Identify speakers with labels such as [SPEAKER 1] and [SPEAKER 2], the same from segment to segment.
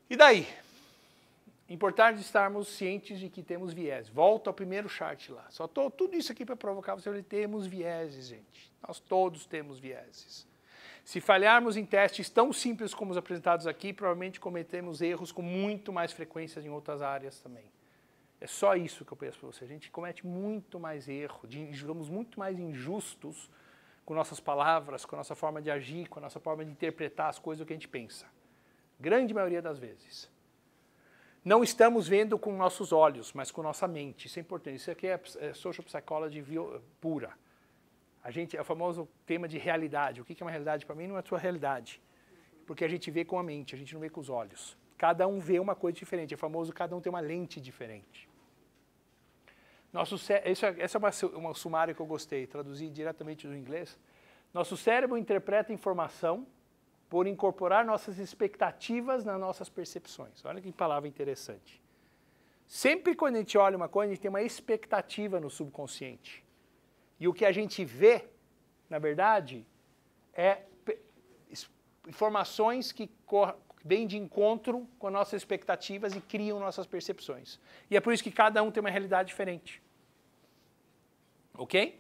[SPEAKER 1] E daí? Importante estarmos cientes de que temos viés. Volto ao primeiro chart lá. Só tudo isso aqui para provocar você a temos vieses, gente. Nós todos temos vieses. Se falharmos em testes tão simples como os apresentados aqui, provavelmente cometemos erros com muito mais frequência em outras áreas também. É só isso que eu penso para você. A gente comete muito mais erro, somos muito mais injustos com nossas palavras, com a nossa forma de agir, com a nossa forma de interpretar as coisas do que a gente pensa. Grande maioria das vezes. Não estamos vendo com nossos olhos, mas com nossa mente. Isso é importante. Isso aqui é social psychology pura. É o famoso tema de realidade. O que é uma realidade para mim não é a sua realidade. Porque a gente vê com a mente, a gente não vê com os olhos. Cada um vê uma coisa diferente. É famoso, cada um tem uma lente diferente. Essa é uma sumária que eu gostei, traduzi diretamente do inglês. Nosso cérebro interpreta informação por incorporar nossas expectativas nas nossas percepções. Olha que palavra interessante. Sempre quando a gente olha uma coisa, a gente tem uma expectativa no subconsciente. E o que a gente vê, na verdade, é informações que vêm de encontro com as nossas expectativas e criam nossas percepções. E é por isso que cada um tem uma realidade diferente. Ok?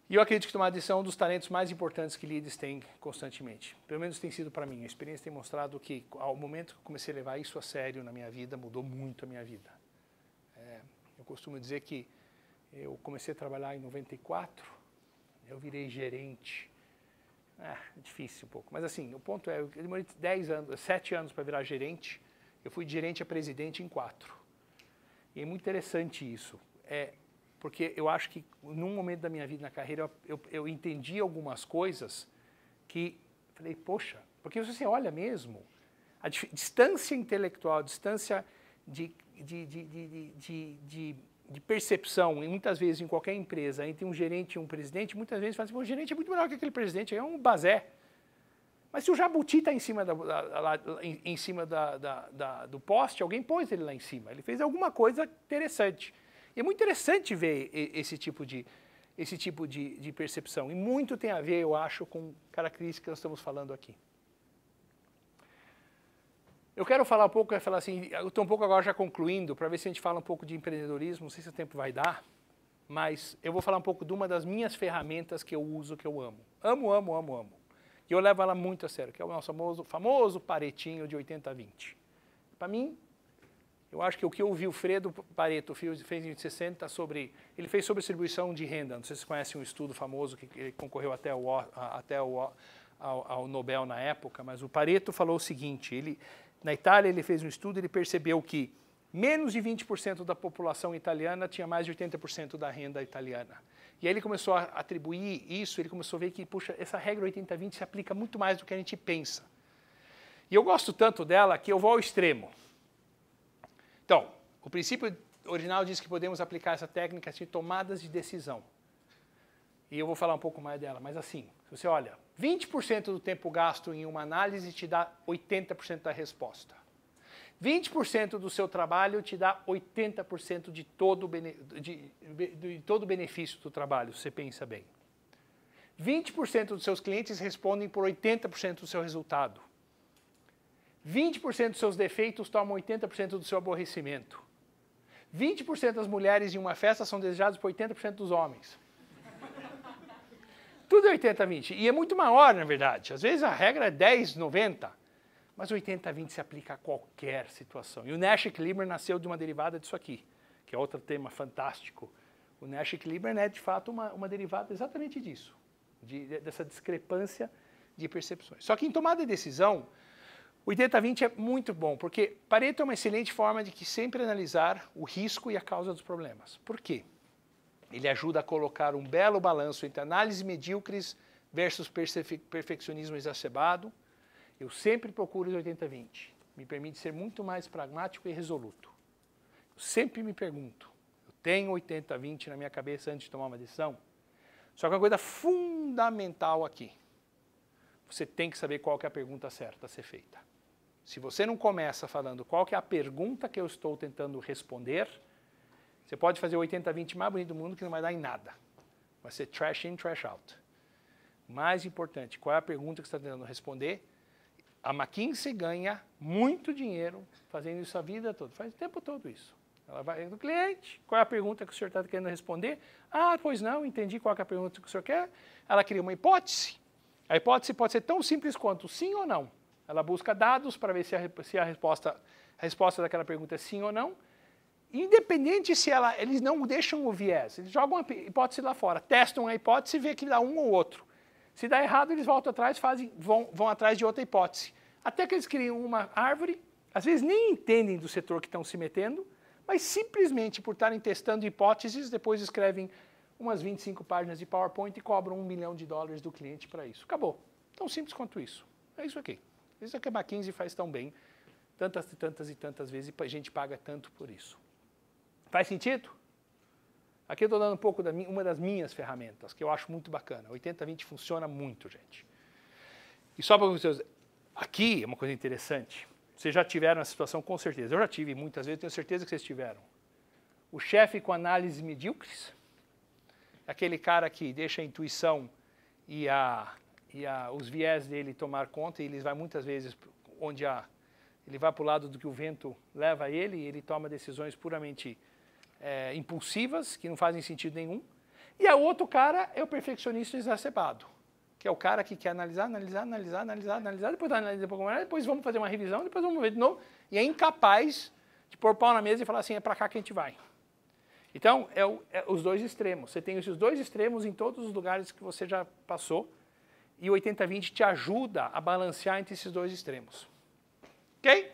[SPEAKER 1] E eu acredito que tomar decisão é um dos talentos mais importantes que líderes têm constantemente. Pelo menos tem sido para mim. A experiência tem mostrado que, ao momento que eu comecei a levar isso a sério na minha vida, mudou muito a minha vida. Eu costumo dizer que eu comecei a trabalhar em 94, eu virei gerente. É difícil um pouco, mas assim, o ponto é, eu demorei 7 anos para virar gerente, eu fui de gerente a presidente em 4. E é muito interessante isso. Porque eu acho que, num momento da minha vida na carreira, eu entendi algumas coisas que, falei, poxa, porque você olha mesmo, a distância intelectual, a distância de percepção, e muitas vezes em qualquer empresa, entre um gerente e um presidente, muitas vezes fala assim, o gerente é muito melhor que aquele presidente, é um bazé. Mas se o jabuti está em cima do poste, alguém pôs ele lá em cima, ele fez alguma coisa interessante. E é muito interessante ver esse tipo de percepção. E muito tem a ver, eu acho, com características que nós estamos falando aqui. Eu quero falar um pouco, eu estou um pouco agora já concluindo, para ver se a gente fala um pouco de empreendedorismo, não sei se o tempo vai dar, mas eu vou falar um pouco de uma das minhas ferramentas que eu uso, que eu amo. Amo, amo, amo, amo. E eu levo ela muito a sério, que é o nosso famoso paretinho de 80-20. Para mim, eu acho que o que o Vilfredo Pareto fez em 60 ele fez sobre distribuição de renda. Não sei se vocês conhecem um estudo famoso que ele concorreu até ao Nobel na época, mas o Pareto falou o seguinte, na Itália ele fez um estudo, ele percebeu que menos de 20% da população italiana tinha mais de 80% da renda italiana. E aí ele começou a atribuir isso, ele começou a ver que, puxa, essa regra 80-20 se aplica muito mais do que a gente pensa. E eu gosto tanto dela que eu vou ao extremo. Então, o princípio original diz que podemos aplicar essa técnica de tomadas de decisão. E eu vou falar um pouco mais dela, mas assim, se você olha, 20% do tempo gasto em uma análise te dá 80% da resposta. 20% do seu trabalho te dá 80% de todo o benefício do trabalho, se você pensa bem. 20% dos seus clientes respondem por 80% do seu resultado. 20% dos seus defeitos tomam 80% do seu aborrecimento. 20% das mulheres em uma festa são desejadas por 80% dos homens. Tudo é 80-20. E é muito maior, na verdade. Às vezes a regra é 10-90, mas 80-20 se aplica a qualquer situação. E o Nash Equilibrium nasceu de uma derivada disso aqui, que é outro tema fantástico. O Nash Equilibrium é, de fato, uma derivada exatamente disso, dessa discrepância de percepções. Só que em tomada de decisão, 80-20 é muito bom, porque Pareto é uma excelente forma de que sempre analisar o risco e a causa dos problemas. Por quê? Ele ajuda a colocar um belo balanço entre análises medíocres versus perfeccionismo exacerbado. Eu sempre procuro os 80-20. Me permite ser muito mais pragmático e resoluto. Eu sempre me pergunto, eu tenho 80-20 na minha cabeça antes de tomar uma decisão? Só que uma coisa fundamental aqui, você tem que saber qual que é a pergunta certa a ser feita. Se você não começa falando qual que é a pergunta que eu estou tentando responder, Você pode fazer o 80-20 mais bonito do mundo que não vai dar em nada. Vai ser trash in, trash out. Mais importante, qual é a pergunta que você está tentando responder? A McKinsey ganha muito dinheiro fazendo isso a vida toda. Faz o tempo todo isso. Ela vai no cliente, qual é a pergunta que o senhor está querendo responder? Ah, pois não, entendi qual é a pergunta que o senhor quer. Ela cria uma hipótese. A hipótese pode ser tão simples quanto sim ou não. Ela busca dados para ver se a resposta daquela pergunta é sim ou não. Independente se eles não deixam o viés, eles jogam a hipótese lá fora, testam a hipótese e vê que dá um ou outro. Se dá errado, eles voltam atrás, vão atrás de outra hipótese. Até que eles criam uma árvore, às vezes nem entendem do setor que estão se metendo, mas simplesmente por estarem testando hipóteses, depois escrevem umas 25 páginas de PowerPoint e cobram $1 milhão do cliente para isso. Acabou. Tão simples quanto isso. É isso aqui. Isso é que a McKinsey faz tão bem, tantas e tantas e tantas vezes, e a gente paga tanto por isso. Faz sentido? Aqui eu estou dando um pouco uma das minhas ferramentas, que eu acho muito bacana. 80-20 funciona muito, gente. E só para vocês, aqui é uma coisa interessante. Vocês já tiveram essa situação, com certeza. Eu já tive muitas vezes, tenho certeza que vocês tiveram. O chefe com análises medíocres, aquele cara que deixa a intuição e os viés dele tomar conta, e ele vai muitas vezes ele vai para o lado do que o vento leva ele, e ele toma decisões puramente impulsivas, que não fazem sentido nenhum. E o outro cara é o perfeccionista exacerbado, que é o cara que quer analisar, depois analisa um pouco mais, depois vamos fazer uma revisão, depois vamos ver de novo, e é incapaz de pôr pau na mesa e falar assim, é para cá que a gente vai. Então, os dois extremos. Você tem esses dois extremos em todos os lugares que você já passou, e o 80-20 te ajuda a balancear entre esses dois extremos. Ok?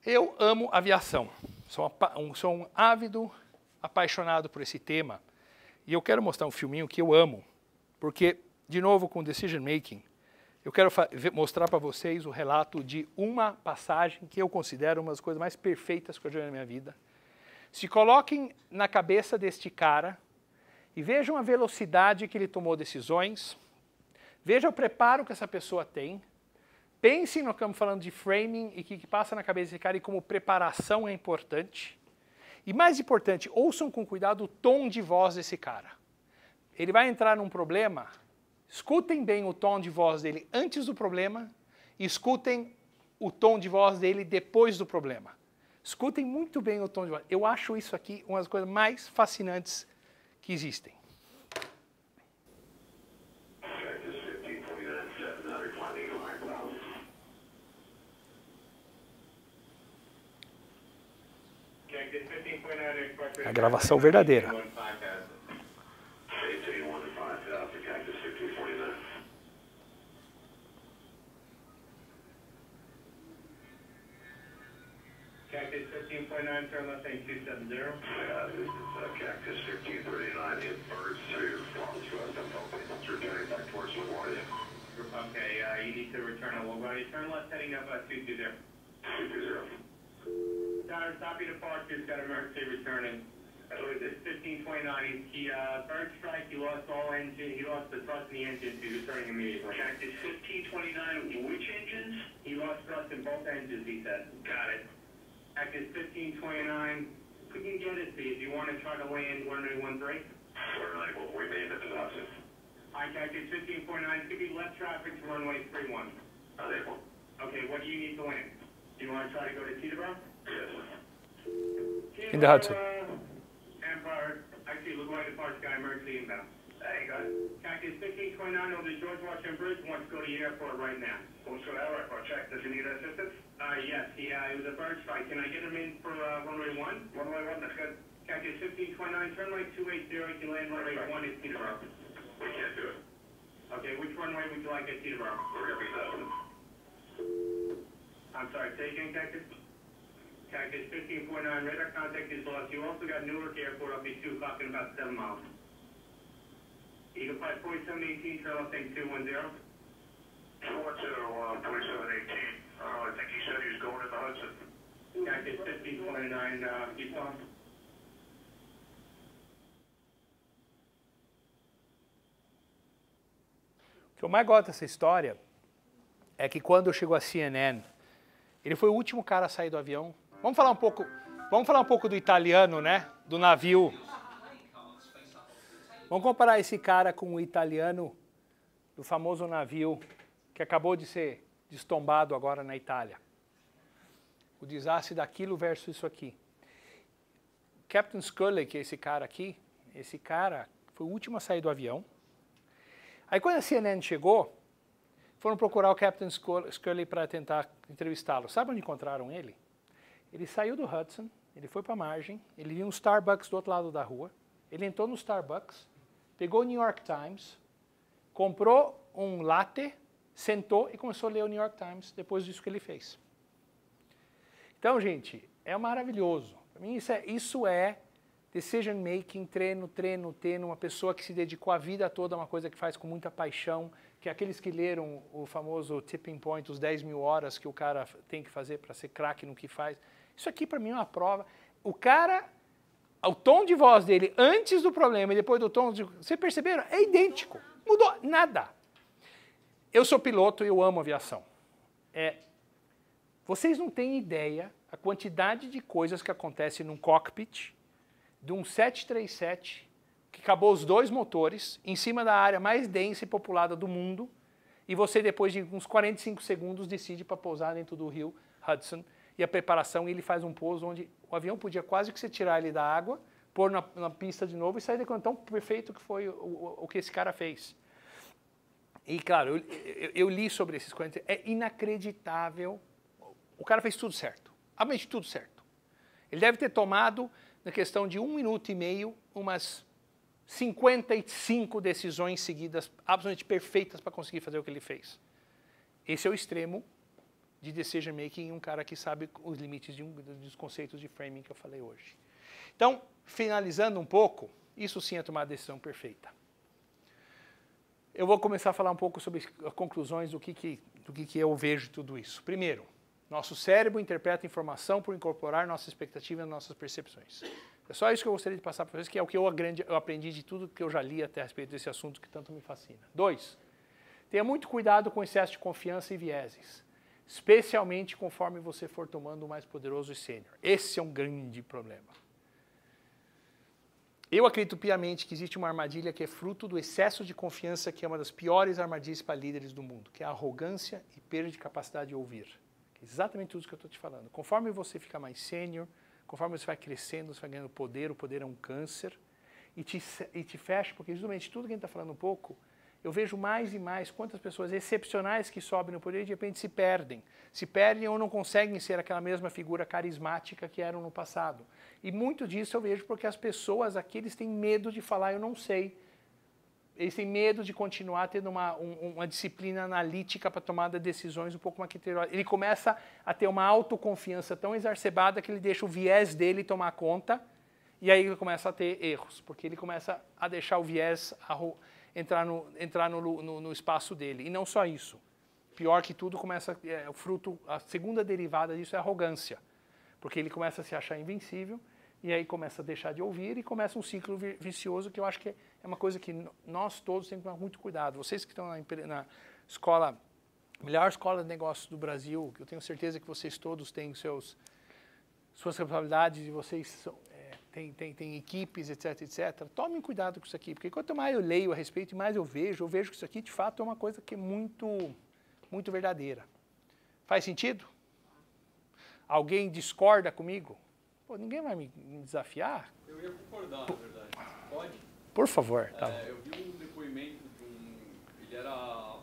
[SPEAKER 1] Eu amo aviação. Sou um ávido apaixonado por esse tema. E eu quero mostrar um filminho que eu amo. Porque, de novo, com Decision Making, eu quero mostrar para vocês o relato de uma passagem que eu considero uma das coisas mais perfeitas que eu já vi na minha vida. Se coloquem na cabeça deste cara e vejam a velocidade que ele tomou decisões, vejam o preparo que essa pessoa tem, pensem no que estamos falando de framing e que passa na cabeça desse cara e como preparação é importante. E mais importante, ouçam com cuidado o tom de voz desse cara. Ele vai entrar num problema, escutem bem o tom de voz dele antes do problema e escutem o tom de voz dele depois do problema. Escutem muito bem o tom de voz. Eu acho isso aqui uma das coisas mais fascinantes que existem. A gravação verdadeira.
[SPEAKER 2] Cactus 15.9, turn left lane 270. This is Cactus 1539 in birds to Florence West. I'm hoping it's returning back towards LaGuardia. Okay, you need to return on LaGuardia. Turn left heading up 220. 220. Tower, stop your departures, got emergency returning. This 1529, he bird strike, he lost all engine, he lost the thrust in the engine, he's returning immediately. Cactus 1529, which engines? He lost thrust in both engines, he said. Got it. Cactus 1529, we can get it to you. Do you want to try to land runway 13? Certainly, we'll remain in position. Hi, Cactus 15.9, could be left traffic to runway 31. Unable. Okay, what do you need to land? Do you want to try to go to Teterboro? Yes.
[SPEAKER 1] In the Hudson.
[SPEAKER 2] Empire, I see LaGuardia Park Sky emergency inbound. There you go. Cactus 1529 over the George Washington Bridge, wants to go to the airport right now. Wants to go to the airport, check. Does he need assistance? Yes, it was a bird strike. Can I get him in for runway 1? Runway 1, that's good. Cactus 1529, turn right 280, you can land runway 1 at Teterboro. We can't do it. Okay, which runway would you like at Teterboro? We're going to be 7. I'm sorry, say again, Cactus? Cactus 15.9, radar contact is lost. You also got Newark Airport up at 2 o'clock in about 7 miles. Eagle Flight 4718, trail left thing 210. 210, 4718. I think he said he was going to the Hudson. Cactus 1529, Houston.
[SPEAKER 1] O que eu mais gosto dessa história é que quando chegou a CNN, ele foi o último cara a sair do avião. Vamos falar um pouco Vamos falar um pouco do italiano, né? Do navio. Vamos comparar esse cara com o italiano do famoso navio que acabou de ser destombado agora na Itália. O desastre daquilo versus isso aqui. Captain Scully, que é esse cara aqui, esse cara foi o último a sair do avião. Aí quando a CNN chegou, foram procurar o Captain Scully para tentar entrevistá-lo. Sabe onde encontraram ele? Ele saiu do Hudson, ele foi para a margem, ele viu um Starbucks do outro lado da rua, ele entrou no Starbucks, pegou o New York Times, comprou um latte, sentou e começou a ler o New York Times depois disso que ele fez. Então, gente, é maravilhoso. Para mim isso é decision making, treino, uma pessoa que se dedicou a vida toda a uma coisa que faz com muita paixão, que é aqueles que leram o famoso tipping point, os 10 mil horas que o cara tem que fazer para ser craque no que faz. Isso aqui para mim é uma prova. O cara, o tom de voz dele antes do problema e depois do tom de... Vocês perceberam? É idêntico. Mudou nada. Eu sou piloto e eu amo aviação. Vocês não têm ideia a quantidade de coisas que acontecem num cockpit de um 737 que acabou os dois motores em cima da área mais densa e populada do mundo e você depois de uns 45 segundos decide para pousar dentro do rio Hudson e a preparação ele faz um pouso onde o avião podia quase que você tirar ele da água, pôr na pista de novo e sair daquilo tão perfeito que foi o que esse cara fez. E claro, eu li sobre esses coisas, é inacreditável. O cara fez tudo certo, absolutamente tudo certo. Ele deve ter tomado, na questão de 1 minuto e meio, umas 55 decisões seguidas, absolutamente perfeitas para conseguir fazer o que ele fez. Esse é o extremo de decision making em um cara que sabe os limites dos conceitos de framing que eu falei hoje. Então, finalizando um pouco, isso sim é tomar a decisão perfeita. Eu vou começar a falar um pouco sobre as conclusões do que eu vejo de tudo isso. Primeiro, nosso cérebro interpreta informação por incorporar nossa expectativa e nossas percepções. É só isso que eu gostaria de passar para vocês, que é o que eu aprendi de tudo que eu já li até a respeito desse assunto que tanto me fascina. 2, tenha muito cuidado com excesso de confiança e vieses, especialmente conforme você for tomando o mais poderoso e sênior. Esse é um grande problema. Eu acredito piamente que existe uma armadilha que é fruto do excesso de confiança, que é uma das piores armadilhas para líderes do mundo, que é a arrogância e perda de capacidade de ouvir. Exatamente tudo isso que eu estou te falando. Conforme você fica mais sênior, conforme você vai crescendo, você vai ganhando poder, o poder é um câncer, e te fecha, porque justamente tudo que a gente está falando um pouco, eu vejo mais e mais quantas pessoas excepcionais que sobem no poder e de repente se perdem. Se perdem ou não conseguem ser aquela mesma figura carismática que eram no passado. E muito disso eu vejo porque as pessoas aqui, eles têm medo de falar, eu não sei. Eles têm medo de continuar tendo uma disciplina analítica para tomada de decisões um pouco mais criteriosa. Ele começa a ter uma autoconfiança tão exacerbada que ele deixa o viés dele tomar conta e aí ele começa a ter erros, porque ele começa a deixar o viés entrar no espaço dele. E não só isso. Pior que tudo, a segunda derivada disso é a arrogância, porque ele começa a se achar invencível e aí começa a deixar de ouvir e começa um ciclo vicioso que eu acho que é uma coisa que nós todos temos que tomar muito cuidado. Vocês que estão na escola, melhor escola de negócios do Brasil, que eu tenho certeza que vocês todos têm suas responsabilidades e vocês têm equipes, etc, etc. Tomem cuidado com isso aqui, porque quanto mais eu leio a respeito e mais eu vejo que isso aqui de fato é uma coisa que é muito, muito verdadeira. Faz sentido? Alguém discorda comigo? Pô, ninguém vai me desafiar?
[SPEAKER 3] Eu ia concordar, na verdade. Pode?
[SPEAKER 1] Por favor. Tá.
[SPEAKER 3] Eu vi um depoimento de ele era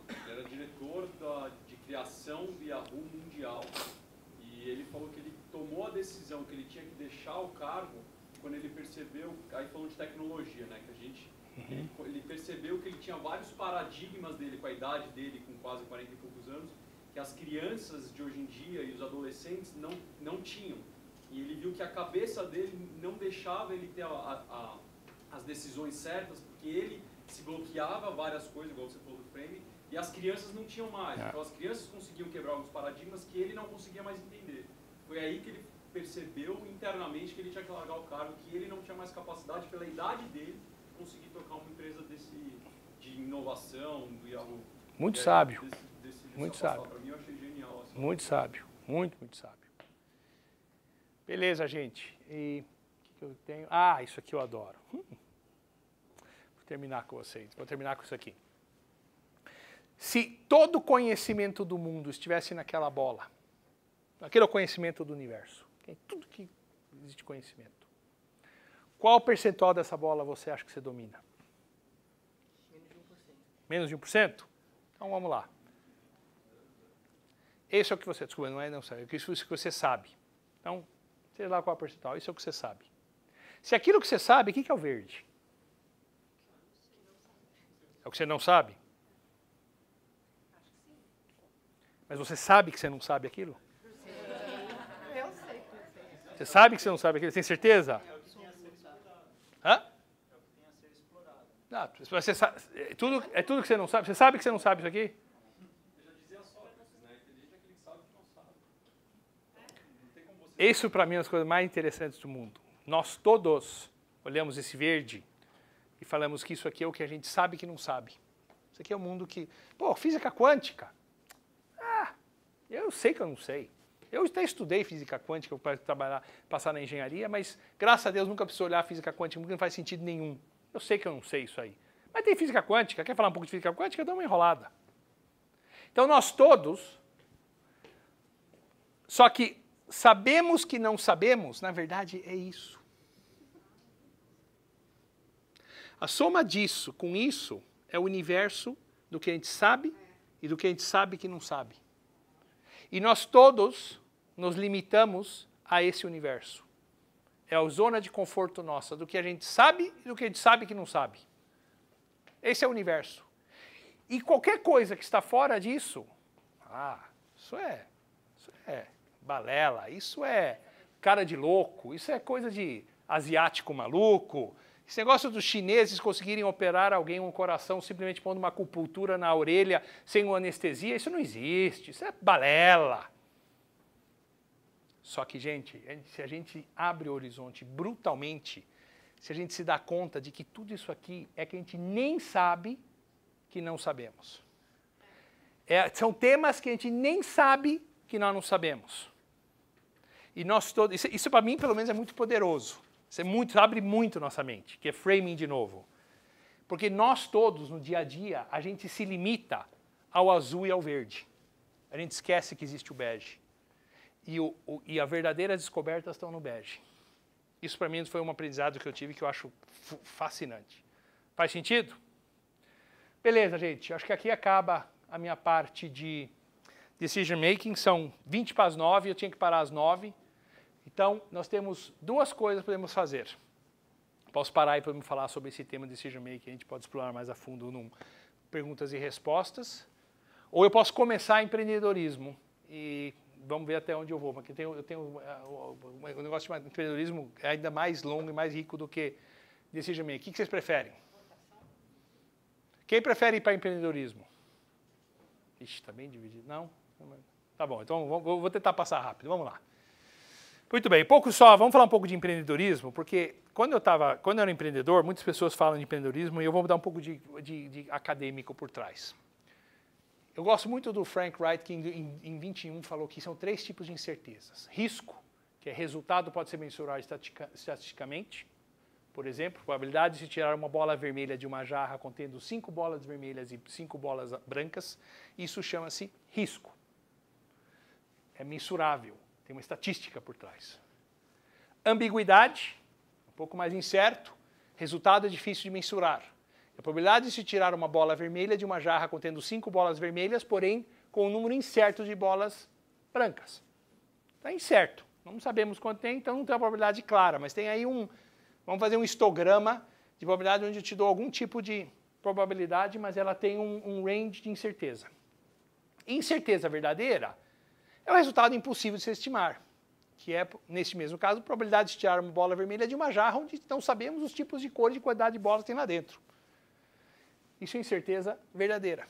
[SPEAKER 3] diretor de criação do Yahoo Mundial e ele falou que ele tomou a decisão que ele tinha que deixar o cargo quando ele percebeu, aí falando de tecnologia, né, que a gente, ele percebeu que ele tinha vários paradigmas dele, com a idade dele, com quase 40 e poucos anos, que as crianças de hoje em dia e os adolescentes não tinham. E ele viu que a cabeça dele não deixava ele ter as decisões certas, porque ele se bloqueava várias coisas, igual você falou do frame, e as crianças não tinham mais. Então as crianças conseguiam quebrar alguns paradigmas que ele não conseguia mais entender. Foi aí que ele percebeu internamente que ele tinha que largar o cargo, que ele não tinha mais capacidade, pela idade dele, conseguir tocar uma empresa de inovação, do Yahoo.
[SPEAKER 1] Muito sábio.
[SPEAKER 3] Muito sábio. Para mim eu achei genial.
[SPEAKER 1] Muito sábio. Muito, muito sábio. Beleza, gente. E o que eu tenho? Ah, isso aqui eu adoro. Vou terminar com vocês. Vou terminar com isso aqui. Se todo o conhecimento do mundo estivesse naquela bola, aquele é o conhecimento do universo, tudo que existe conhecimento, qual o percentual dessa bola você acha que você domina? Menos de 1%? Então vamos lá. Esse é o que você... Desculpa, não sabe. Isso é o que você sabe. Então, sei lá qual é o percentual. Isso é o que você sabe. Se aquilo que você sabe, o que é o verde? É o que você não sabe? Mas você sabe que você não sabe aquilo?
[SPEAKER 4] Eu sei.
[SPEAKER 1] Você sabe que você não sabe aquilo? Tem certeza?
[SPEAKER 5] É o que tem a ser explorado.
[SPEAKER 1] Hã?
[SPEAKER 5] É o que tem a ser explorado.
[SPEAKER 1] Não, você sabe, é tudo que você não sabe. Você sabe que você não sabe isso aqui?
[SPEAKER 3] Eu já dizia Sócrates, né? Inteligente é aquele que sabe que não sabe. Não tem como você...
[SPEAKER 1] Isso, para mim, é uma das coisas mais interessantes do mundo. Nós todos olhamos esse verde e falamos que isso aqui é o que a gente sabe que não sabe. Isso aqui é o mundo que... Pô, física quântica. Ah, eu sei que eu não sei. Eu até estudei física quântica para trabalhar, passar na engenharia, mas, graças a Deus, nunca precisei olhar a física quântica, porque não faz sentido nenhum. Eu sei que eu não sei isso aí. Mas tem física quântica. Quer falar um pouco de física quântica? Dá uma enrolada. Então, nós todos... Só que sabemos que não sabemos, na verdade, é isso. A soma disso com isso é o universo do que a gente sabe e do que a gente sabe que não sabe. E nós todos nos limitamos a esse universo. É a zona de conforto nossa, do que a gente sabe e do que a gente sabe que não sabe. Esse é o universo. E qualquer coisa que está fora disso, isso é balela, isso é cara de louco, isso é coisa de asiático maluco. Esse negócio dos chineses conseguirem operar alguém um coração simplesmente pondo uma acupuntura na orelha sem uma anestesia, isso não existe, isso é balela. Só que, gente, se a gente abre o horizonte brutalmente, se a gente se dá conta de que tudo isso aqui é que a gente nem sabe que não sabemos. São temas que a gente nem sabe que nós não sabemos. E nós todos, isso para mim, pelo menos, é muito poderoso. Isso abre muito nossa mente, que é framing de novo. Porque nós todos, no dia a dia, a gente se limita ao azul e ao verde. A gente esquece que existe o bege. E as verdadeiras descobertas estão no bege. Isso para mim foi um aprendizado que eu tive que eu acho fascinante. Faz sentido? Beleza, gente. Acho que aqui acaba a minha parte de decision making. São 20 para as 9, eu tinha que parar às 9. Então, nós temos duas coisas que podemos fazer. Posso parar e podemos falar sobre esse tema de decision making, a gente pode explorar mais a fundo num perguntas e respostas. Ou eu posso começar empreendedorismo e vamos ver até onde eu vou. Porque eu tenho o negócio de empreendedorismo é ainda mais longo e mais rico do que decision making. O que vocês preferem? Quem prefere ir para empreendedorismo? Ixi, está bem dividido. Não? Tá bom, então vou tentar passar rápido. Vamos lá. Muito bem, vamos falar um pouco de empreendedorismo, porque quando eu era empreendedor, muitas pessoas falam de empreendedorismo e eu vou dar um pouco de acadêmico por trás. Eu gosto muito do Frank Wright, que em 21 falou que são 3 tipos de incertezas. Risco, que é resultado pode ser mensurado estatisticamente. Por exemplo, probabilidade de se tirar uma bola vermelha de uma jarra contendo 5 bolas vermelhas e 5 bolas brancas, isso chama-se risco. É mensurável. Tem uma estatística por trás. Ambiguidade, um pouco mais incerto, resultado é difícil de mensurar. A probabilidade de se tirar uma bola vermelha de uma jarra contendo 5 bolas vermelhas, porém com um número incerto de bolas brancas. Está incerto. Não sabemos quanto tem, então não tem uma probabilidade clara, mas tem aí vamos fazer um histograma de probabilidade onde eu te dou algum tipo de probabilidade, mas ela tem um range de incerteza. Incerteza verdadeira é o resultado impossível de se estimar, que é, neste mesmo caso, a probabilidade de tirar uma bola vermelha de uma jarra onde não sabemos os tipos de cor e quantidade de bolas que tem lá dentro. Isso é incerteza verdadeira.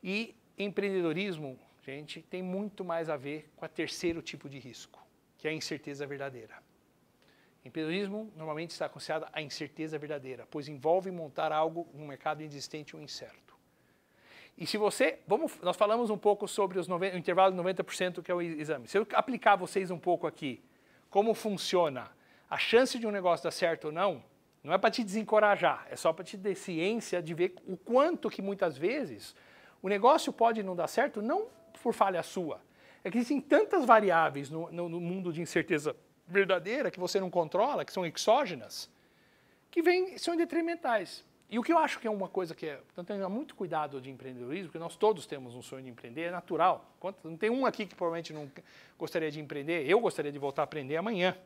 [SPEAKER 1] E empreendedorismo, gente, tem muito mais a ver com o terceiro tipo de risco, que é a incerteza verdadeira. Empreendedorismo normalmente está associado à incerteza verdadeira, pois envolve montar algo no mercado inexistente ou incerto. E se você, nós falamos um pouco sobre o intervalo de 90% que é o exame. Se eu aplicar vocês um pouco aqui, como funciona a chance de um negócio dar certo ou não, não é para te desencorajar, é só para te dar ciência de ver o quanto que muitas vezes o negócio pode não dar certo, não por falha sua. É que existem tantas variáveis no mundo de incerteza verdadeira que você não controla, que são exógenas, que são detrimentais. E o que eu acho que é uma coisa que então tenha muito cuidado de empreendedorismo, porque nós todos temos um sonho de empreender, é natural. Não tem um aqui que provavelmente não gostaria de empreender, eu gostaria de voltar a aprender amanhã.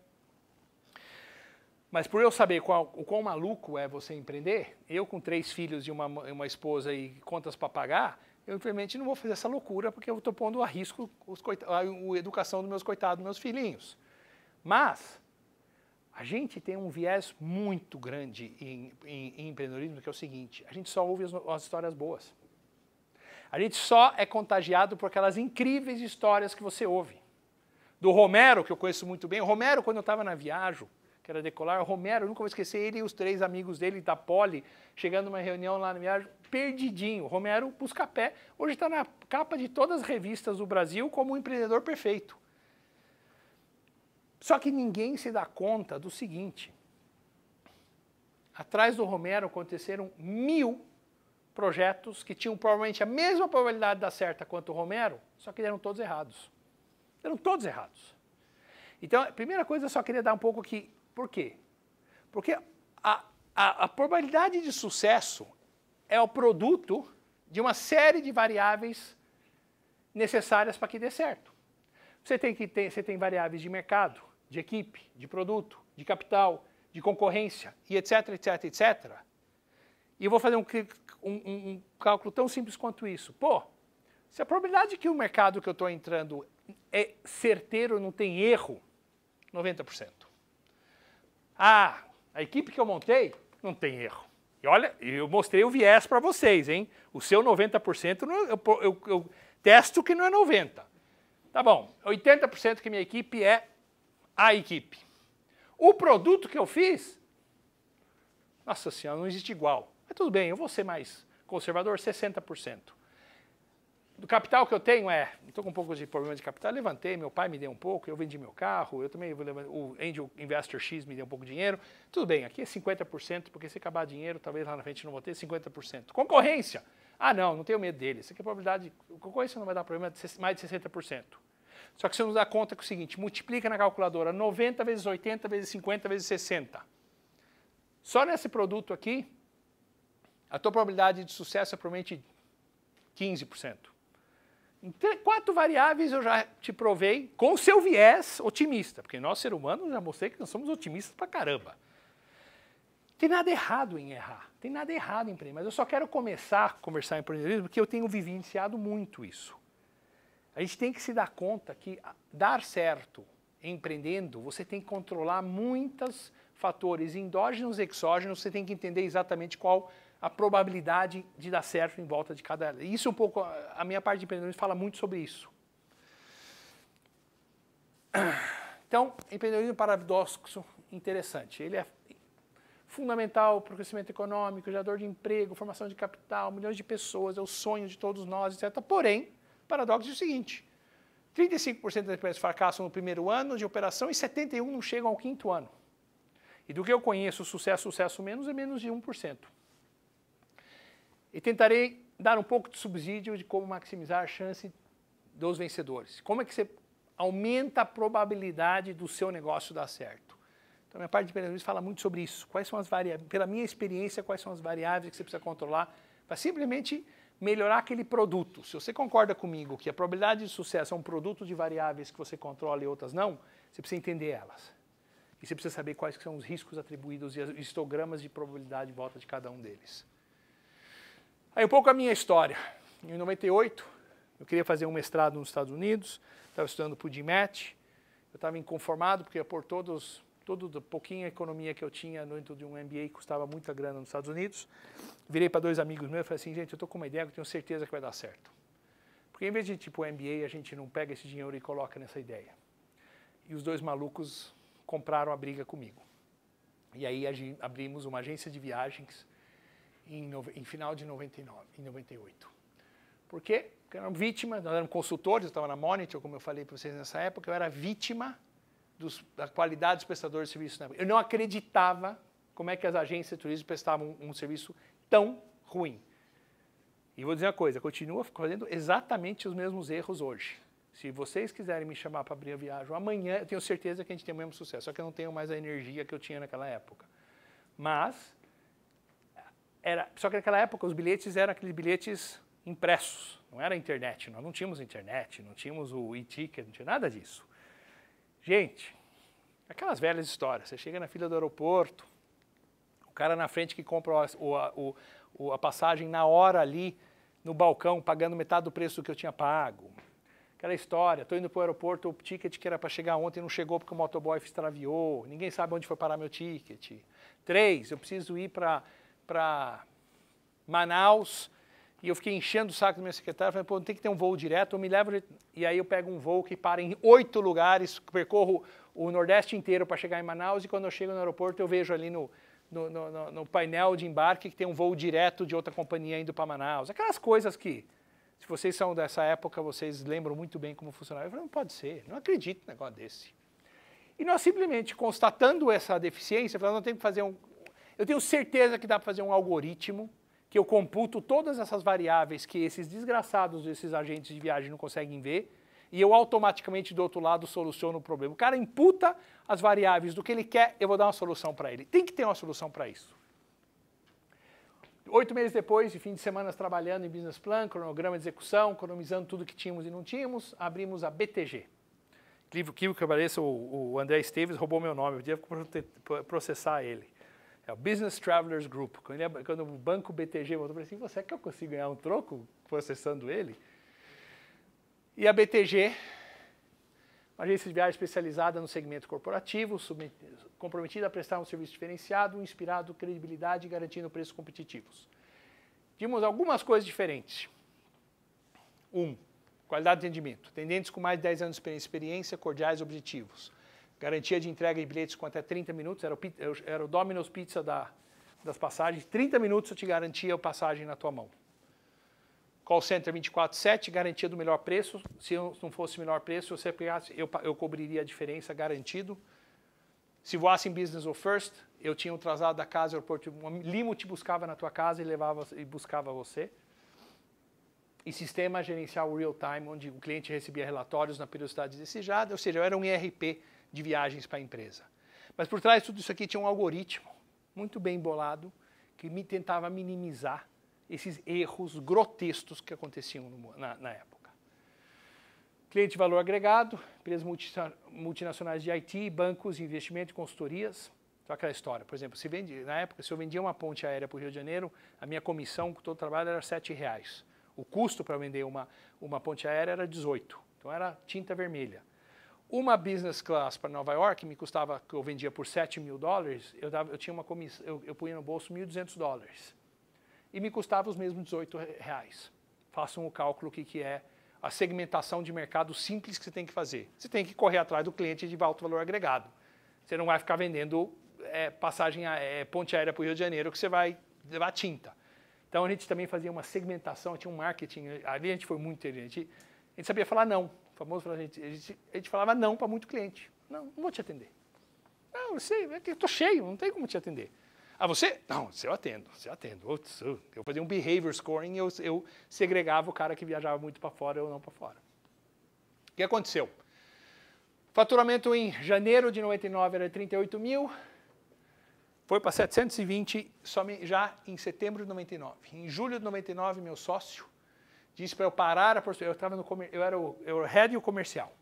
[SPEAKER 1] Mas por eu saber o quão maluco é você empreender, eu com 3 filhos e uma esposa e contas para pagar, eu infelizmente não vou fazer essa loucura porque eu estou pondo a risco a educação dos meus coitados, meus filhinhos. Mas a gente tem um viés muito grande em empreendedorismo, que é o seguinte, a gente só ouve as histórias boas. A gente só é contagiado por aquelas incríveis histórias que você ouve. Do Romero, que eu conheço muito bem, o Romero, quando eu estava na Viajo, que era Decolar, o Romero, eu nunca vou esquecer, ele e os 3 amigos dele da Poli, chegando numa reunião lá na Viajo, perdidinho. O Romero Buscapé, hoje está na capa de todas as revistas do Brasil como um empreendedor perfeito. Só que ninguém se dá conta do seguinte, atrás do Romero aconteceram 1000 projetos que tinham provavelmente a mesma probabilidade de dar certo quanto o Romero, só que eram todos errados. Eram todos errados. Então, a primeira coisa eu só queria dar um pouco aqui, por quê? Porque a probabilidade de sucesso é o produto de uma série de variáveis necessárias para que dê certo. Você tem variáveis de mercado, de equipe, de produto, de capital, de concorrência, e etc, etc, etc. E eu vou fazer um cálculo tão simples quanto isso. Pô, se a probabilidade de que o mercado que eu estou entrando é certeiro, não tem erro, 90%. Ah, a equipe que eu montei, não tem erro. E olha, eu mostrei o viés para vocês, hein? O seu 90%, eu testo que não é 90%. Tá bom, 80% que minha equipe é a equipe. O produto que eu fiz, nossa senhora, não existe igual. Mas tudo bem, eu vou ser mais conservador, 60%. Do capital que eu tenho estou com um pouco de problema de capital, levantei, meu pai me deu um pouco, eu vendi meu carro, eu também, o Angel Investor X me deu um pouco de dinheiro. Tudo bem, aqui é 50%, porque se acabar dinheiro, talvez lá na frente não vou ter 50%. Concorrência. Ah, não tenho medo dele. Isso aqui é a probabilidade, concorrência não vai dar problema de mais de 60%. Só que você não dá conta que é o seguinte, multiplica na calculadora 90 vezes 80 vezes 50 vezes 60. Só nesse produto aqui, a tua probabilidade de sucesso é provavelmente 15%. Em 4 variáveis eu já te provei com o seu viés otimista, porque nós, ser humanos, já mostrei que nós somos otimistas pra caramba. Tem nada errado em errar, tem nada errado em empreender, mas eu só quero começar a conversar em empreendedorismo porque eu tenho vivenciado muito isso. A gente tem que se dar conta que dar certo empreendendo, você tem que controlar muitos fatores endógenos e exógenos, você tem que entender exatamente qual a probabilidade de dar certo em volta de cada... Isso um pouco, a minha parte de empreendedorismo fala muito sobre isso. Então, empreendedorismo paradoxo interessante. Ele é fundamental para o crescimento econômico, gerador de emprego, formação de capital, milhões de pessoas, é o sonho de todos nós, etc. Porém, o paradoxo é o seguinte, 35% das empresas fracassam no primeiro ano de operação e 71% não chegam ao 5º ano. E do que eu conheço, sucesso menos é menos de 1%. E tentarei dar um pouco de subsídio de como maximizar a chance dos vencedores. Como é que você aumenta a probabilidade do seu negócio dar certo? Então, a minha parte de empreendedorismo fala muito sobre isso. Quais são as variáveis, pela minha experiência, quais são as variáveis que você precisa controlar para simplesmente melhorar aquele produto. Se você concorda comigo que a probabilidade de sucesso é um produto de variáveis que você controla e outras não, você precisa entender elas. E você precisa saber quais são os riscos atribuídos e os histogramas de probabilidade em volta de cada um deles. Aí um pouco a minha história. Em 98, eu queria fazer um mestrado nos Estados Unidos, estava estudando para o GMAT, eu estava inconformado porque por toda a pouquinha economia que eu tinha dentro de um MBA custava muita grana nos Estados Unidos. Virei para 2 amigos meus e falei assim, gente, eu estou com uma ideia que eu tenho certeza que vai dar certo. Porque em vez de tipo MBA, a gente não pega esse dinheiro e coloca nessa ideia. E os 2 malucos compraram a briga comigo. E aí abrimos uma agência de viagens em final de 99, em 98. Por quê? Porque eu era vítima, nós éramos consultores, eu estava na Monitor, como eu falei para vocês nessa época, eu era vítima da qualidade dos prestadores de serviço na época. Eu não acreditava como é que as agências de turismo prestavam um serviço tão ruim. E vou dizer uma coisa, continuo fazendo exatamente os mesmos erros hoje. Se vocês quiserem me chamar para abrir a viagem amanhã, eu tenho certeza que a gente tem o mesmo sucesso, só que eu não tenho mais a energia que eu tinha naquela época. Mas, só que naquela época os bilhetes eram aqueles bilhetes impressos, não era internet, nós não tínhamos internet, não tínhamos o e-ticket, não tinha nada disso. Gente, aquelas velhas histórias, você chega na fila do aeroporto, o cara na frente que compra a passagem na hora ali, no balcão, pagando metade do preço do que eu tinha pago. Aquela história, estou indo para o aeroporto, o ticket que era para chegar ontem não chegou porque o motoboy extraviou, ninguém sabe onde foi parar meu ticket. 3, eu preciso ir para Manaus, e eu fiquei enchendo o saco da minha secretária, falei, pô, não tem que ter um voo direto, eu me levo, e aí eu pego um voo que para em 8 lugares, percorro o Nordeste inteiro para chegar em Manaus, e quando eu chego no aeroporto eu vejo ali no painel de embarque que tem um voo direto de outra companhia indo para Manaus. Aquelas coisas que, se vocês são dessa época, vocês lembram muito bem como funcionava. Eu falei, não pode ser, não acredito num negócio desse. E nós simplesmente, constatando essa deficiência, falamos, não tem que fazer eu tenho certeza que dá para fazer um algoritmo que eu computo todas essas variáveis que esses desgraçados, esses agentes de viagem não conseguem ver, e eu automaticamente do outro lado soluciono o problema. O cara imputa as variáveis do que ele quer, eu vou dar uma solução para ele. Tem que ter uma solução para isso. 8 meses depois, de fim de semana trabalhando em business plan, cronograma de execução, economizando tudo que tínhamos e não tínhamos, abrimos a BTG. Incrível que pareça, o André Esteves roubou meu nome, eu tive que processar ele. É o Business Travelers Group. Quando o banco BTG voltou, eu falei assim, você quer que eu consiga ganhar um troco processando ele? E a BTG, uma agência de viagem especializada no segmento corporativo, comprometida a prestar um serviço diferenciado, inspirado, credibilidade e garantindo preços competitivos. Tínhamos algumas coisas diferentes. 1. Qualidade de atendimento. Atendentes com mais de 10 anos de experiência, cordiais e objetivos. Garantia de entrega de bilhetes com até 30 minutos. Era o Domino's Pizza das passagens. 30 minutos eu te garantia a passagem na tua mão. Call Center 24/7, garantia do melhor preço. Se não fosse o melhor preço, você pegasse, eu cobriria a diferença, garantido. Se voasse em business ou first, eu tinha um traslado da casa ao aeroporto, um limo te buscava na tua casa e buscava você. E sistema gerencial real-time, onde o cliente recebia relatórios na periodicidade desejada, ou seja, eu era um ERP de viagens para a empresa. Mas por trás de tudo isso aqui tinha um algoritmo muito bem bolado que tentava minimizar esses erros grotescos que aconteciam na época. Cliente de valor agregado, empresas multinacionais de IT, bancos, investimento e consultorias. Só aquela história, por exemplo, na época, se eu vendia uma ponte aérea para o Rio de Janeiro, a minha comissão com todo o trabalho era R$7. O custo para vender uma ponte aérea era 18, então era tinta vermelha. Uma business class para Nova York me custava, que eu vendia por $7.000, eu tinha uma comissão, eu punha no bolso $1.200. E me custava os mesmos R$18. Façam o cálculo que é a segmentação de mercado simples que você tem que fazer. Você tem que correr atrás do cliente de alto valor agregado. Você não vai ficar vendendo ponte aérea para o Rio de Janeiro que você vai levar tinta. Então a gente também fazia uma segmentação, tinha um marketing, ali a gente foi muito inteligente. A gente sabia falar não. O famoso, a gente falava não para muito cliente. Não vou te atender. Não, eu sei, é que eu estou cheio, não tem como te atender. Ah, você? Não, eu atendo. Eu fazia um behavior scoring e eu segregava o cara que viajava muito para fora ou não para fora. O que aconteceu? Faturamento em janeiro de 99 era 38 mil, foi para 720 já em setembro de 99. Em julho de 99, meu sócio disse para eu parar, eu era o head e o comercial.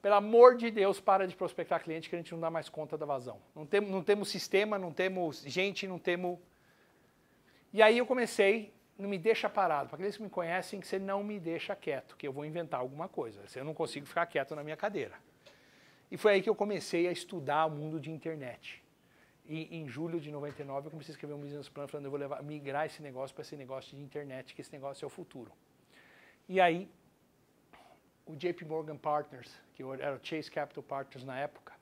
[SPEAKER 1] Pelo amor de Deus, para de prospectar cliente que a gente não dá mais conta da vazão. Não temos sistema, não temos gente, não temos... E aí eu comecei, não me deixa parado. Para aqueles que me conhecem, que você não me deixa quieto, que eu vou inventar alguma coisa. Eu não consigo ficar quieto na minha cadeira. E foi aí que eu comecei a estudar o mundo de internet. E em julho de 99 eu comecei a escrever um business plan falando eu vou migrar esse negócio para esse negócio de internet, que esse negócio é o futuro. E aí o JP Morgan Partners, que era o Chase Capital Partners na época,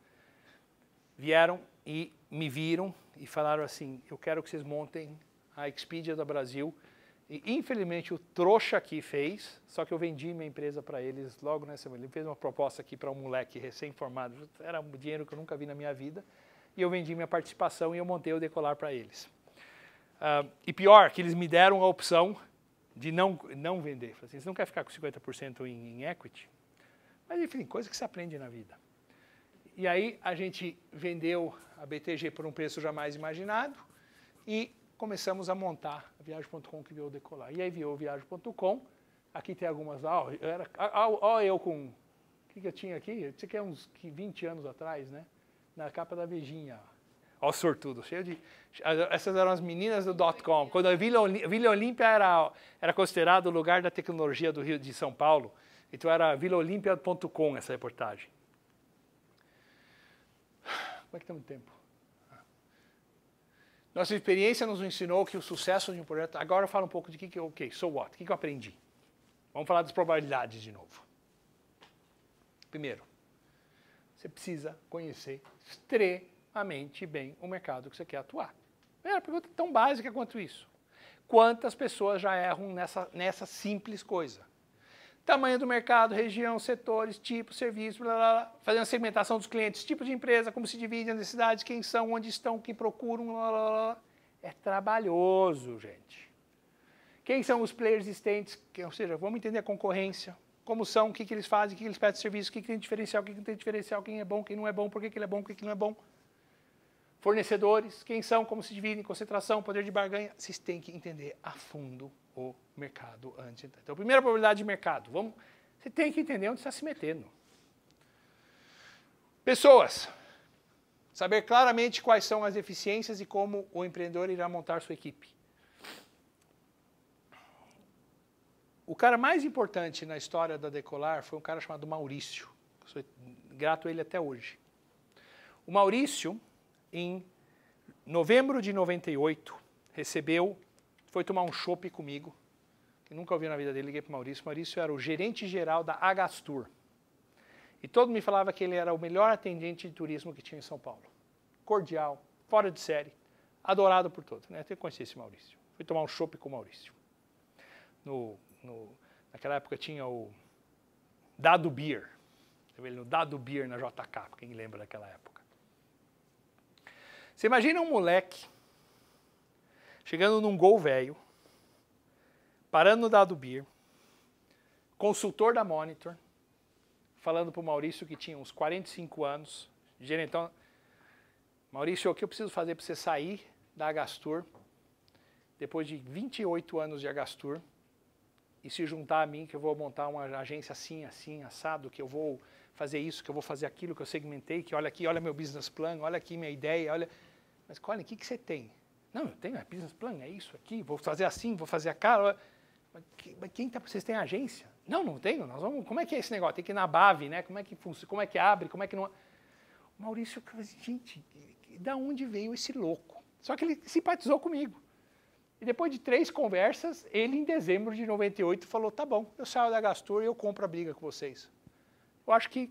[SPEAKER 1] vieram e me viram e falaram assim, eu quero que vocês montem a Expedia do Brasil E, infelizmente, o trouxa aqui fez, só que eu vendi minha empresa para eles logo nessa semana. Ele fez uma proposta aqui para um moleque recém-formado, era um dinheiro que eu nunca vi na minha vida, e eu vendi minha participação e eu montei o Decolar para eles. E pior, que eles me deram a opção de não vender. Falei assim, você não quer ficar com 50% em equity? Mas, enfim, coisa que se aprende na vida. E aí a gente vendeu a BTG por um preço jamais imaginado e começamos a montar a Viagem.com, que veio Decolar. E aí veio o Viagem.com, aqui tem algumas, eu com, o que eu tinha aqui? Isso aqui é uns 20 anos atrás, né? Na capa da Vejinha. Ó o sortudo, cheio de... Essas eram as meninas do .com. Quando a Vila Olímpia era considerado o lugar da tecnologia do Rio de São Paulo, então era vilaolimpia.com essa reportagem. Como é que estamos no tempo? Nossa experiência nos ensinou que o sucesso de um projeto... Agora eu falo um pouco de so what? O que eu aprendi? Vamos falar das probabilidades de novo. Primeiro, você precisa conhecer extremamente bem o mercado que você quer atuar. Primeira pergunta tão básica quanto isso. Quantas pessoas já erram nessa simples coisa? Tamanho do mercado, região, setores, tipo, serviço, blá, blá, blá, fazendo a segmentação dos clientes, tipo de empresa, como se divide as necessidades, quem são, onde estão, quem procuram, blá, blá, blá. É trabalhoso, gente. Quem são os players existentes, ou seja, vamos entender a concorrência, como são, o que eles fazem, o que eles pedem de serviço, o que tem diferencial, o que não tem diferencial, quem é bom, quem não é bom, por que ele é bom, por que não é bom. Fornecedores, quem são, como se dividem, concentração, poder de barganha. Vocês têm que entender a fundo o mercado antes. Então, primeira probabilidade de mercado. Você tem que entender onde está se metendo. Pessoas. Saber claramente quais são as deficiências e como o empreendedor irá montar sua equipe. O cara mais importante na história da Decolar foi um cara chamado Maurício. Eu sou grato a ele até hoje. O Maurício, em novembro de 98, foi tomar um chopp comigo, que nunca ouvi na vida dele, liguei para o Maurício. Maurício era o gerente geral da Agastur. E todo mundo me falava que ele era o melhor atendente de turismo que tinha em São Paulo. Cordial, fora de série, adorado por todos. Né? Eu conheci esse Maurício. Fui tomar um chopp com o Maurício. Naquela época tinha o Dado Beer. Eu vi ele no Dado Beer na JK, quem lembra daquela época. Você imagina um moleque chegando num Gol velho, parando no Dado Beer, consultor da Monitor, falando para o Maurício que tinha uns 45 anos, gerentão. Maurício, o que eu preciso fazer para você sair da Agastur, depois de 28 anos de Agastur, e se juntar a mim, que eu vou montar uma agência assim, assim, assado, que eu vou fazer isso, que eu vou fazer aquilo, que eu segmentei, que olha aqui, olha meu business plan, olha aqui minha ideia, olha... Mas, Colin, o que você tem? Não, eu tenho business plan, é isso aqui, vou fazer assim, vou fazer aquilo. Mas quem tá... Vocês têm agência? Não tenho, nós vamos... Como é que é esse negócio? Tem que ir na BAV, né? Como é que funciona? Como é que abre? Como é que não... O Maurício, gente, da onde veio esse louco? Só que ele simpatizou comigo. E depois de 3 conversas, ele, em dezembro de 98, falou, tá bom, eu saio da Agastur e eu compro a briga com vocês. Eu acho que...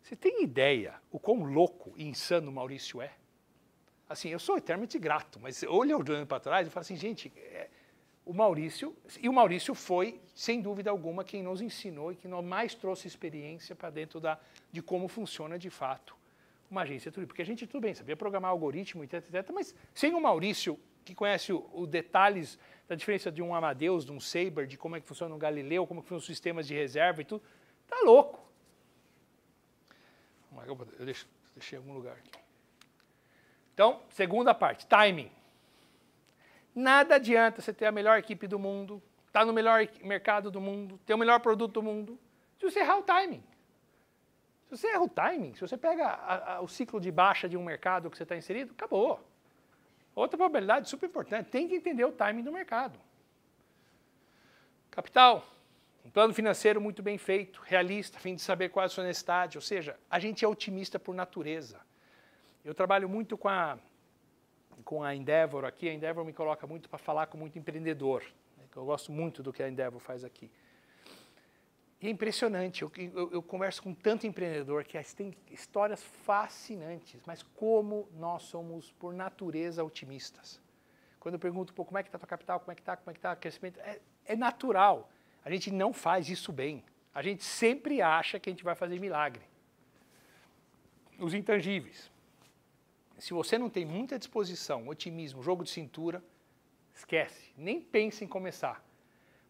[SPEAKER 1] Você tem ideia o quão louco e insano o Maurício é? Assim, eu sou eternamente grato, mas olhando para trás, eu falo assim, gente, o Maurício foi, sem dúvida alguma, quem nos ensinou e quem mais trouxe experiência para dentro de como funciona, de fato, uma agência turística. Porque a gente, tudo bem, sabia programar algoritmo, etc, mas sem o Maurício, que conhece os detalhes da diferença de um Amadeus, de um Sabre, de como é que funciona um Galileu, como é que funcionam os sistemas de reserva e tudo, tá louco. Eu deixei em algum lugar aqui. Então, segunda parte, timing. Nada adianta você ter a melhor equipe do mundo, estar no melhor mercado do mundo, ter o melhor produto do mundo, se você errar o timing. Se você erra o timing, se você pega o ciclo de baixa de um mercado que você está inserido, acabou. Outra probabilidade super importante, tem que entender o timing do mercado. Capital, um plano financeiro muito bem feito, realista, a fim de saber qual é a sua necessidade, ou seja, a gente é otimista por natureza. Eu trabalho muito com a Endeavor aqui, a Endeavor me coloca muito para falar com muito empreendedor. Eu gosto muito do que a Endeavor faz aqui. E é impressionante, eu converso com tanto empreendedor que tem histórias fascinantes, mas como nós somos, por natureza, otimistas. Quando eu pergunto, pô, como é que está a tua capital, como é que está o crescimento, é natural. A gente não faz isso bem. A gente sempre acha que a gente vai fazer milagre. Os intangíveis. Se você não tem muita disposição, otimismo, jogo de cintura, esquece. Nem pense em começar.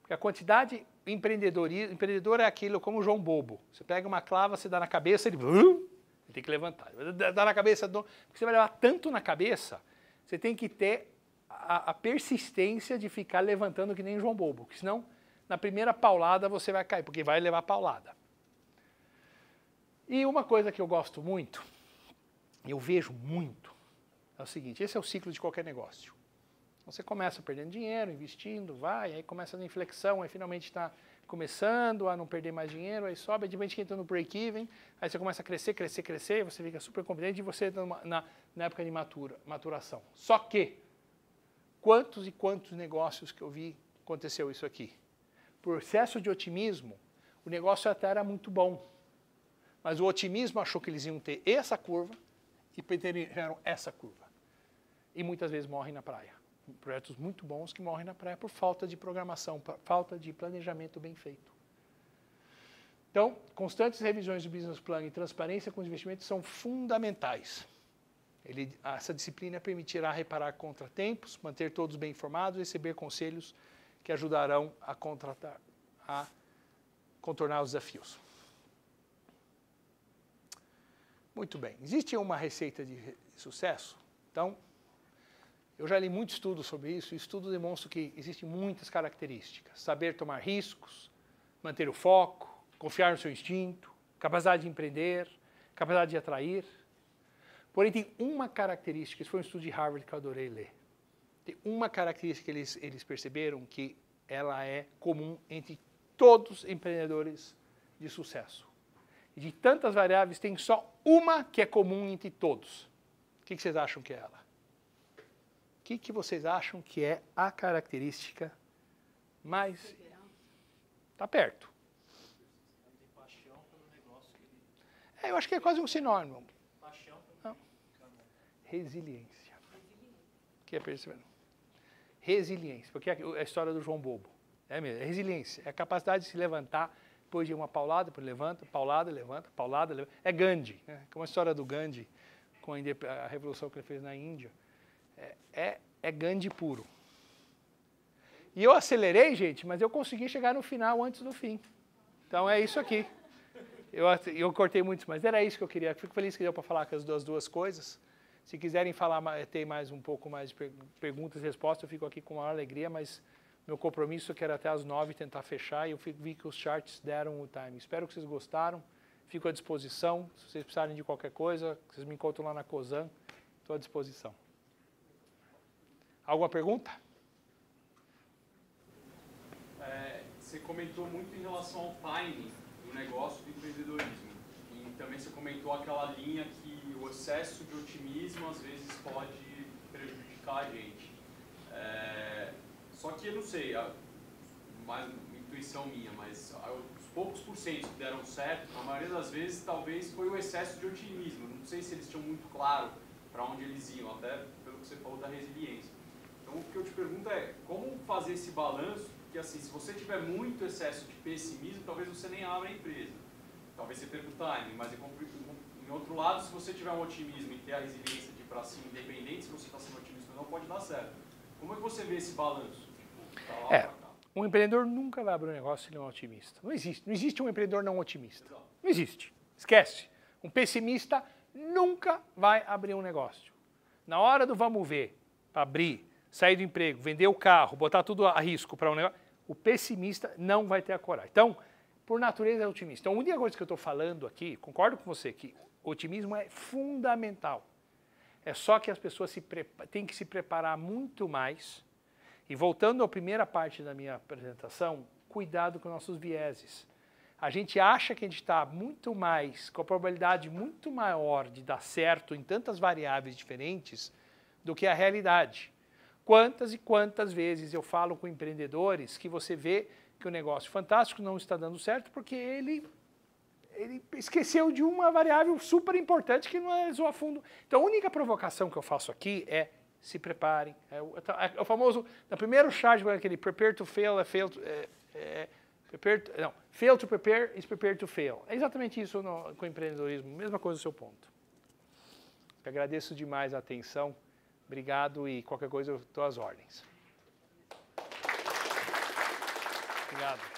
[SPEAKER 1] Porque a quantidade empreendedor é aquilo como o João Bobo. Você pega uma clava, você dá na cabeça, ele tem que levantar. Dá na cabeça, porque você vai levar tanto na cabeça, você tem que ter a persistência de ficar levantando que nem João Bobo. Porque senão, na primeira paulada, você vai cair, porque vai levar paulada. E uma coisa que eu gosto muito, eu vejo muito, é o seguinte, esse é o ciclo de qualquer negócio. Você começa perdendo dinheiro, investindo, vai, aí começa a inflexão, aí finalmente está começando a não perder mais dinheiro, aí sobe, de repente entra no break-even, aí você começa a crescer, e você fica super competente e você na época de maturação. Só que, quantos e quantos negócios que eu vi aconteceu isso aqui? Por excesso de otimismo, o negócio até era muito bom, mas o otimismo achou que eles iam ter essa curva e perderam essa curva. E muitas vezes morrem na praia. Projetos muito bons que morrem na praia por falta de programação, por falta de planejamento bem feito. Então, constantes revisões do business plan e transparência com os investimentos são fundamentais. Essa disciplina permitirá reparar contratempos, manter todos bem informados e receber conselhos que ajudarão a contornar os desafios. Muito bem. Existe uma receita de sucesso? Então, eu já li muito estudo sobre isso, e o estudo demonstra que existem muitas características. Saber tomar riscos, manter o foco, confiar no seu instinto, capacidade de empreender, capacidade de atrair. Porém, tem uma característica, esse foi um estudo de Harvard que eu adorei ler. Tem uma característica que eles perceberam que ela é comum entre todos os empreendedores de sucesso. E de tantas variáveis, tem só uma que é comum entre todos. O que vocês acham que é ela? O que vocês acham que é a característica mais... Está perto.
[SPEAKER 5] Tem paixão pelo negócio que ele...
[SPEAKER 1] Eu acho que é quase um sinônimo.
[SPEAKER 5] Paixão pelo...
[SPEAKER 1] Não. Resiliência. O que é percebendo? Resiliência, porque é a história do João Bobo. É mesmo, é resiliência. É a capacidade de se levantar depois de uma paulada, depois levanta, paulada, levanta, paulada, levanta. É Gandhi, né? Como a história do Gandhi, com a revolução que ele fez na Índia. É Gandhi puro. E eu acelerei, gente, mas eu consegui chegar no final antes do fim. Então é isso aqui. Eu cortei muito, mas era isso que eu queria. Fico feliz que deu para falar com as duas coisas. Se quiserem falar, ter mais um pouco mais de perguntas e respostas, eu fico aqui com maior alegria, mas meu compromisso é que era até às 9 tentar fechar, e eu vi que os charts deram o time. Espero que vocês gostaram. Fico à disposição. Se vocês precisarem de qualquer coisa, vocês me encontram lá na COSAN. Estou à disposição. Alguma pergunta?
[SPEAKER 3] Você comentou muito em relação ao timing do negócio do empreendedorismo. E também você comentou aquela linha que o excesso de otimismo às vezes pode prejudicar a gente. Só que eu não sei, mais intuição minha, mas os poucos porcentos que deram certo, na maioria das vezes talvez foi o excesso de otimismo. Não sei se eles tinham muito claro para onde eles iam, até pelo que você falou da resiliência. Então, o que eu te pergunto é, como fazer esse balanço? Porque, assim, se você tiver muito excesso de pessimismo, talvez você nem abra a empresa. Talvez você perca o timing, mas em outro lado, se você tiver um otimismo e ter a resiliência de ir para cima, independente se você está sendo otimista ou não, pode dar certo. Como é que você vê esse balanço? Tipo, pra lá, pra cá?
[SPEAKER 1] Um empreendedor nunca vai abrir um negócio se ele não é otimista. Não existe um empreendedor não otimista.
[SPEAKER 3] Exato.
[SPEAKER 1] Não existe. Esquece. Um pessimista nunca vai abrir um negócio. Na hora do vamos ver, para abrir, sair do emprego, vender o carro, botar tudo a risco para um negócio, o pessimista não vai ter a coragem. Então, por natureza, é otimista. Então, a única coisa que eu estou falando aqui, concordo com você, que o otimismo é fundamental. É só que as pessoas têm que se preparar muito mais. E voltando à primeira parte da minha apresentação, cuidado com nossos vieses. A gente acha que a gente está muito mais, com a probabilidade muito maior de dar certo em tantas variáveis diferentes do que a realidade. Quantas e quantas vezes eu falo com empreendedores que você vê que o negócio fantástico não está dando certo porque ele esqueceu de uma variável super importante que não analisou a fundo. Então, a única provocação que eu faço aqui é se preparem. É o famoso, no primeiro charge, aquele prepare to fail, fail to prepare is prepare to fail. É exatamente isso com o empreendedorismo, mesma coisa do seu ponto. Eu agradeço demais a atenção, obrigado e qualquer coisa eu estou às ordens. Obrigado.